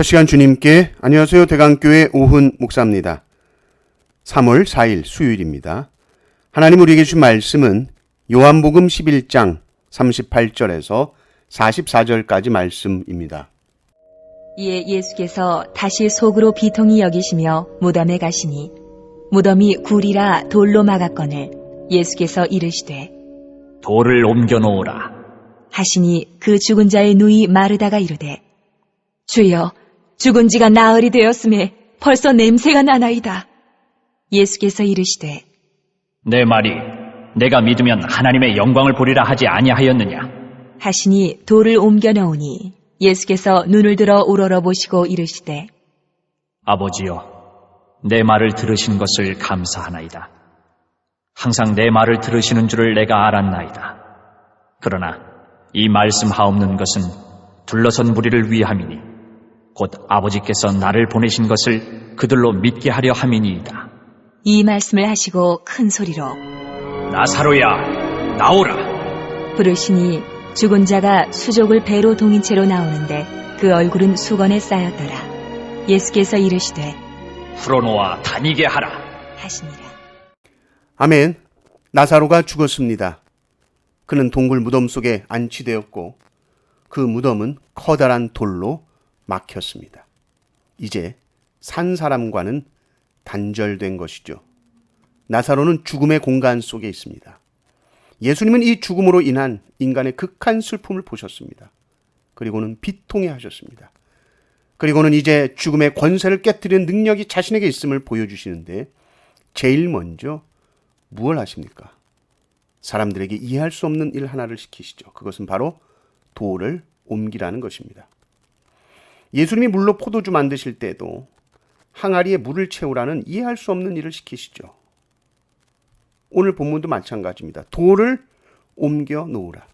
첫 시간 주님께 안녕하세요. 대강교회 오훈 목사입니다. 3월 4일 수요일입니다. 하나님 우리에게 주신 말씀은 요한복음 11장 38절에서 44절까지 말씀입니다. 이에 예수께서 다시 속으로 비통히 여기시며 무덤에 가시니 무덤이 굴이라 돌로 막았거늘 예수께서 이르시되 돌을 옮겨 놓으라. 하시니 그 죽은 자의 누이 마르다가 이르되 주여 죽은 지가 나흘이 되었음에 벌써 냄새가 나나이다. 예수께서 이르시되 내 말이 내가 믿으면 하나님의 영광을 보리라 하지 아니하였느냐. 하시니 돌을 옮겨 놓으니 예수께서 눈을 들어 우러러 보시고 이르시되 아버지여, 내 말을 들으신 것을 감사하나이다. 항상 내 말을 들으시는 줄을 내가 알았나이다. 그러나 이 말씀하옵는 것은 둘러선 무리를 위함이니 곧 아버지께서 나를 보내신 것을 그들로 믿게 하려 함이니이다. 이 말씀을 하시고 큰 소리로 나사로야, 나오라. 부르시니 죽은 자가 수족을 배로 동인 채로 나오는데 그 얼굴은 수건에 쌓였더라. 예수께서 이르시되 풀어놓아 다니게 하라. 하시니라. 아멘. 나사로가 죽었습니다. 그는 동굴 무덤 속에 안치되었고 그 무덤은 커다란 돌로 막혔습니다. 이제 산 사람과는 단절된 것이죠. 나사로는 죽음의 공간 속에 있습니다. 예수님은 이 죽음으로 인한 인간의 극한 슬픔을 보셨습니다. 그리고는 비통해 하셨습니다. 그리고는 이제 죽음의 권세를 깨뜨리는 능력이 자신에게 있음을 보여주시는데 제일 먼저 무엇을 하십니까? 사람들에게 이해할 수 없는 일 하나를 시키시죠. 그것은 바로 돌을 옮기라는 것입니다. 예수님이 물로 포도주 만드실 때도 항아리에 물을 채우라는 이해할 수 없는 일을 시키시죠. 오늘 본문도 마찬가지입니다. 돌을 옮겨 놓으라.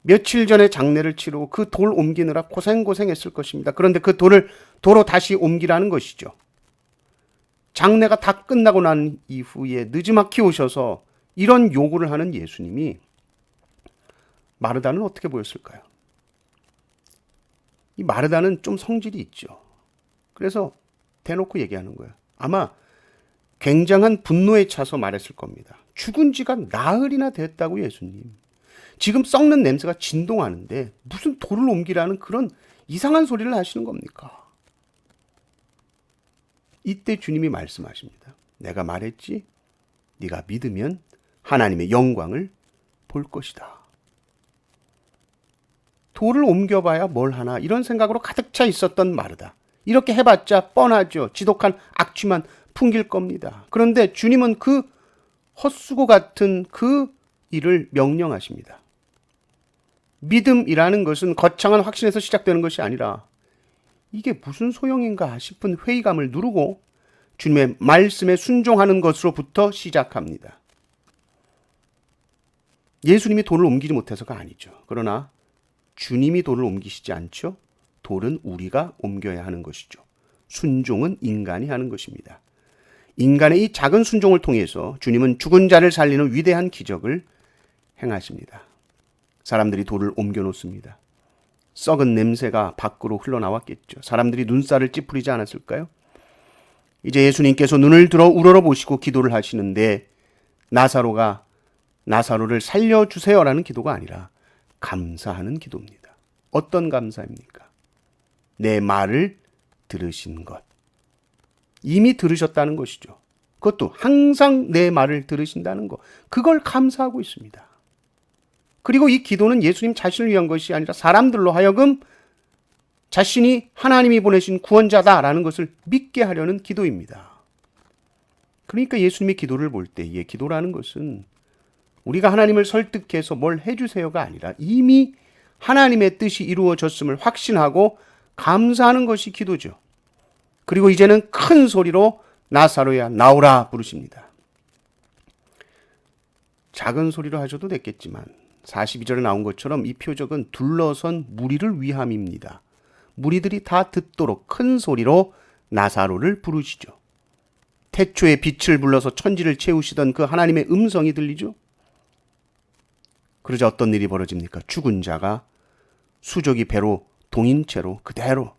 며칠 전에 장례를 치르고 그 돌 옮기느라 고생했을 것입니다. 그런데 그 돌을 도로 다시 옮기라는 것이죠. 장례가 다 끝나고 난 이후에 느지막이 오셔서 이런 요구를 하는 예수님이 마르다는 어떻게 보였을까요? 이 마르다는 좀 성질이 있죠. 그래서 대놓고 얘기하는 거예요. 아마 굉장한 분노에 차서 말했을 겁니다. 죽은 지가 나흘이나 됐다고 예수님. 지금 썩는 냄새가 진동하는데 무슨 돌을 옮기라는 그런 이상한 소리를 하시는 겁니까? 이때 주님이 말씀하십니다. 내가 말했지? 네가 믿으면 하나님의 영광을 볼 것이다. 돌을 옮겨봐야 뭘 하나 이런 생각으로 가득 차 있었던 마르다. 이렇게 해봤자 뻔하죠. 지독한 악취만 풍길 겁니다. 그런데 주님은 그 헛수고 같은 그 일을 명령하십니다. 믿음이라는 것은 거창한 확신에서 시작되는 것이 아니라 이게 무슨 소용인가 싶은 회의감을 누르고 주님의 말씀에 순종하는 것으로부터 시작합니다. 예수님이 돌을 옮기지 못해서가 아니죠. 그러나 주님이 돌을 옮기시지 않죠. 돌은 우리가 옮겨야 하는 것이죠. 순종은 인간이 하는 것입니다. 인간의 이 작은 순종을 통해서 주님은 죽은 자를 살리는 위대한 기적을 행하십니다. 사람들이 돌을 옮겨 놓습니다. 썩은 냄새가 밖으로 흘러나왔겠죠. 사람들이 눈살을 찌푸리지 않았을까요? 이제 예수님께서 눈을 들어 우러러보시고 기도를 하시는데 나사로가 나사로를 살려주세요라는 기도가 아니라 감사하는 기도입니다. 어떤 감사입니까? 내 말을 들으신 것. 이미 들으셨다는 것이죠. 그것도 항상 내 말을 들으신다는 것. 그걸 감사하고 있습니다. 그리고 이 기도는 예수님 자신을 위한 것이 아니라 사람들로 하여금 자신이 하나님이 보내신 구원자다라는 것을 믿게 하려는 기도입니다. 그러니까 예수님의 기도를 볼 때의 기도라는 것은 우리가 하나님을 설득해서 뭘 해주세요가 아니라 이미 하나님의 뜻이 이루어졌음을 확신하고 감사하는 것이 기도죠. 그리고 이제는 큰 소리로 나사로야 나오라 부르십니다. 작은 소리로 하셔도 됐겠지만 42절에 나온 것처럼 이 표적은 둘러선 무리를 위함입니다. 무리들이 다 듣도록 큰 소리로 나사로를 부르시죠. 태초에 빛을 불러서 천지를 채우시던 그 하나님의 음성이 들리죠. 그러자 어떤 일이 벌어집니까? 죽은 자가 수족이 배로 동인 채로 그대로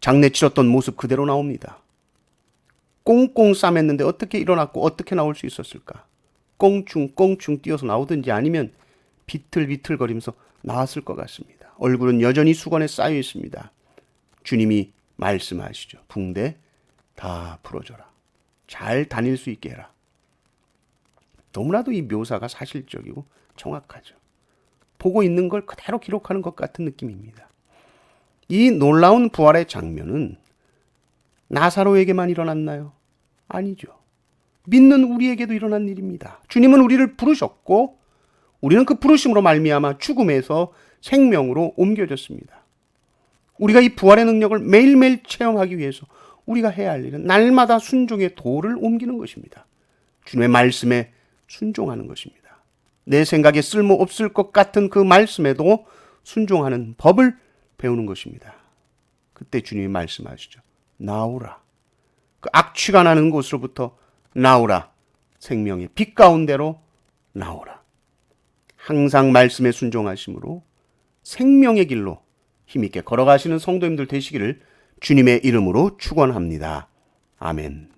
장례 치렀던 모습 그대로 나옵니다. 꽁꽁 싸맸는데 어떻게 일어났고 어떻게 나올 수 있었을까? 꽁충 뛰어서 나오든지 아니면 비틀비틀거리면서 나왔을 것 같습니다. 얼굴은 여전히 수건에 쌓여 있습니다. 주님이 말씀하시죠. 붕대 다 풀어줘라. 잘 다닐 수 있게 해라. 너무나도 이 묘사가 사실적이고 정확하죠. 보고 있는 걸 그대로 기록하는 것 같은 느낌입니다. 이 놀라운 부활의 장면은 나사로에게만 일어났나요? 아니죠. 믿는 우리에게도 일어난 일입니다. 주님은 우리를 부르셨고 우리는 그 부르심으로 말미암아 죽음에서 생명으로 옮겨졌습니다. 우리가 이 부활의 능력을 매일매일 체험하기 위해서 우리가 해야 할 일은 날마다 순종의 도를 옮기는 것입니다. 주님의 말씀에 순종하는 것입니다. 내 생각에 쓸모없을 것 같은 그 말씀에도 순종하는 법을 배우는 것입니다. 그때 주님이 말씀하시죠. 나오라. 그 악취가 나는 곳으로부터 나오라. 생명의 빛 가운데로 나오라. 항상 말씀에 순종하심으로 생명의 길로 힘있게 걸어가시는 성도님들 되시기를 주님의 이름으로 축원합니다. 아멘.